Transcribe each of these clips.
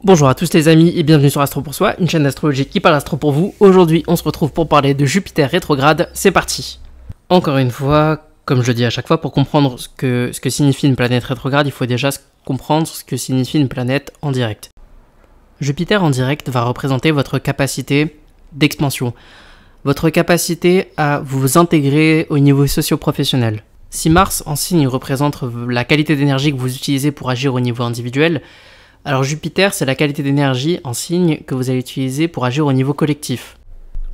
Bonjour à tous les amis et bienvenue sur Astro pour Soi, une chaîne d'astrologie qui parle astro pour vous. Aujourd'hui, on se retrouve pour parler de Jupiter rétrograde. C'est parti. Encore une fois, comme je le dis à chaque fois, pour comprendre ce que signifie une planète rétrograde, il faut déjà comprendre ce que signifie une planète en direct. Jupiter en direct va représenter votre capacité d'expansion, votre capacité à vous intégrer au niveau socio-professionnel. Si Mars en signe représente la qualité d'énergie que vous utilisez pour agir au niveau individuel, alors Jupiter, c'est la qualité d'énergie en signe que vous allez utiliser pour agir au niveau collectif.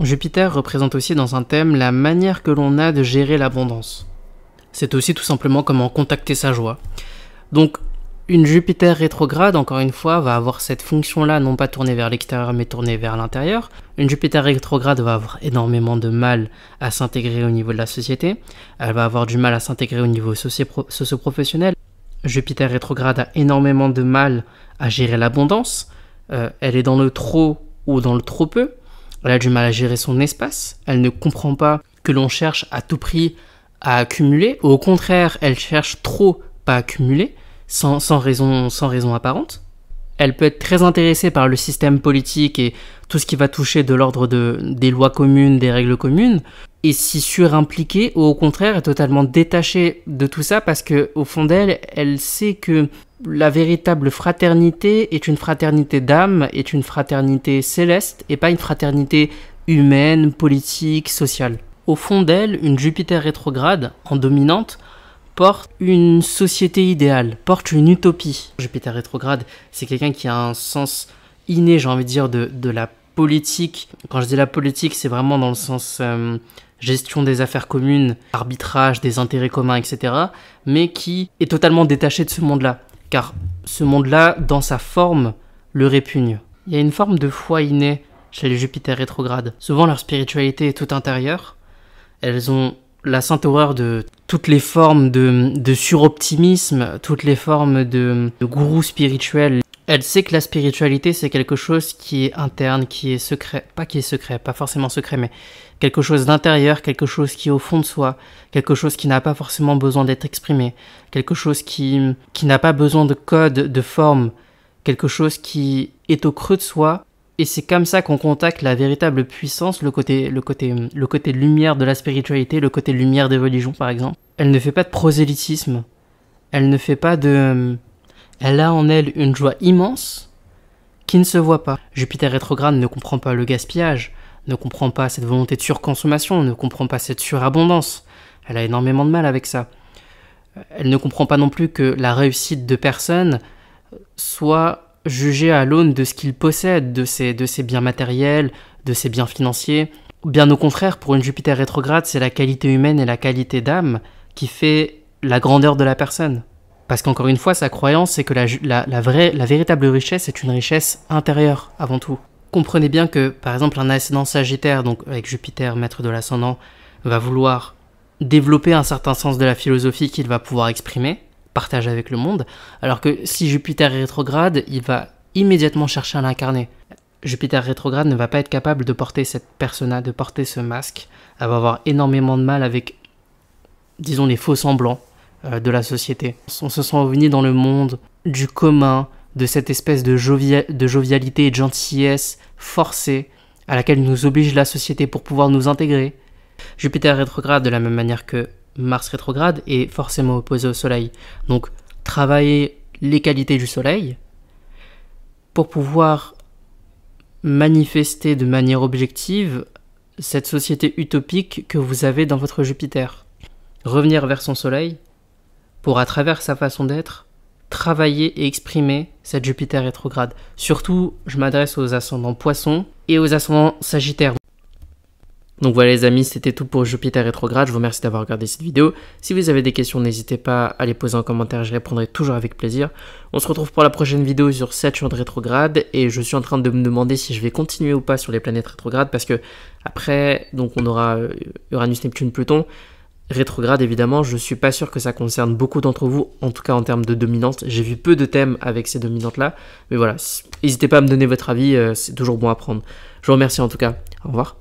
Jupiter représente aussi dans un thème la manière que l'on a de gérer l'abondance. C'est aussi tout simplement comment contacter sa joie. Donc, une Jupiter rétrograde, encore une fois, va avoir cette fonction-là, non pas tournée vers l'extérieur, mais tournée vers l'intérieur. Une Jupiter rétrograde va avoir énormément de mal à s'intégrer au niveau de la société. Elle va avoir du mal à s'intégrer au niveau socio-professionnel. Jupiter rétrograde a énormément de mal à gérer l'abondance. Elle est dans le trop ou dans le trop peu. Elle a du mal à gérer son espace. Elle ne comprend pas que l'on cherche à tout prix à accumuler. Au contraire, elle cherche trop pas à accumuler, sans raison apparente. Elle peut être très intéressée par le système politique et tout ce qui va toucher de l'ordre des lois communes, des règles communes, et s'y surimpliquer, ou au contraire est totalement détachée de tout ça parce que au fond d'elle, elle sait que la véritable fraternité est une fraternité d'âme, est une fraternité céleste et pas une fraternité humaine, politique, sociale. Au fond d'elle, une Jupiter rétrograde en dominante porte une société idéale, porte une utopie. Jupiter rétrograde, c'est quelqu'un qui a un sens inné, j'ai envie de dire, de la politique. Quand je dis la politique, c'est vraiment dans le sens gestion des affaires communes, arbitrage des intérêts communs, etc. Mais qui est totalement détaché de ce monde-là. Car ce monde-là, dans sa forme, le répugne. Il y a une forme de foi innée chez les Jupiter rétrogrades. Souvent, leur spiritualité est toute intérieure. Elles ont la sainte horreur de toutes les formes de suroptimisme, toutes les formes de gourou spirituel. Elle sait que la spiritualité, c'est quelque chose qui est interne, qui est secret. Pas forcément secret, mais quelque chose d'intérieur, quelque chose qui est au fond de soi, quelque chose qui n'a pas forcément besoin d'être exprimé, quelque chose qui n'a pas besoin de code, de forme, quelque chose qui est au creux de soi. Et c'est comme ça qu'on contacte la véritable puissance, le côté lumière de la spiritualité, le côté lumière des religions par exemple. Elle ne fait pas de prosélytisme, elle ne fait pas de... Elle a en elle une joie immense qui ne se voit pas. Jupiter rétrograde ne comprend pas le gaspillage, ne comprend pas cette volonté de surconsommation, ne comprend pas cette surabondance. Elle a énormément de mal avec ça. Elle ne comprend pas non plus que la réussite de personnes soit jugée à l'aune de ce qu'ils possèdent, de ses biens matériels, de ses biens financiers. Bien au contraire, pour une Jupiter rétrograde, c'est la qualité humaine et la qualité d'âme qui fait la grandeur de la personne. Parce qu'encore une fois, sa croyance, c'est que la véritable richesse est une richesse intérieure, avant tout. Comprenez bien que, par exemple, un ascendant Sagittaire, donc avec Jupiter, maître de l'ascendant, va vouloir développer un certain sens de la philosophie qu'il va pouvoir exprimer, partager avec le monde, alors que si Jupiter est rétrograde, il va immédiatement chercher à l'incarner. Jupiter rétrograde ne va pas être capable de porter cette persona, de porter ce masque. Elle va avoir énormément de mal avec, disons, les faux semblants de la société. On se sent ovni dans le monde du commun, de cette espèce de jovialité et de gentillesse forcée à laquelle nous oblige la société pour pouvoir nous intégrer. Jupiter rétrograde, de la même manière que Mars rétrograde, est forcément opposé au Soleil. Donc, travailler les qualités du Soleil pour pouvoir manifester de manière objective cette société utopique que vous avez dans votre Jupiter. Revenir vers son Soleil pour, à travers sa façon d'être, travailler et exprimer cette Jupiter rétrograde. Surtout, je m'adresse aux ascendants Poissons et aux ascendants Sagittaires. Donc voilà les amis, c'était tout pour Jupiter rétrograde. Je vous remercie d'avoir regardé cette vidéo. Si vous avez des questions, n'hésitez pas à les poser en commentaire, je répondrai toujours avec plaisir. On se retrouve pour la prochaine vidéo sur Saturne rétrograde et je suis en train de me demander si je vais continuer ou pas sur les planètes rétrogrades parce que après, donc on aura Uranus, Neptune, Pluton. Rétrograde évidemment, je suis pas sûr que ça concerne beaucoup d'entre vous, en tout cas en termes de dominante. J'ai vu peu de thèmes avec ces dominantes là, mais voilà, n'hésitez pas à me donner votre avis, c'est toujours bon à prendre. Je vous remercie en tout cas, au revoir.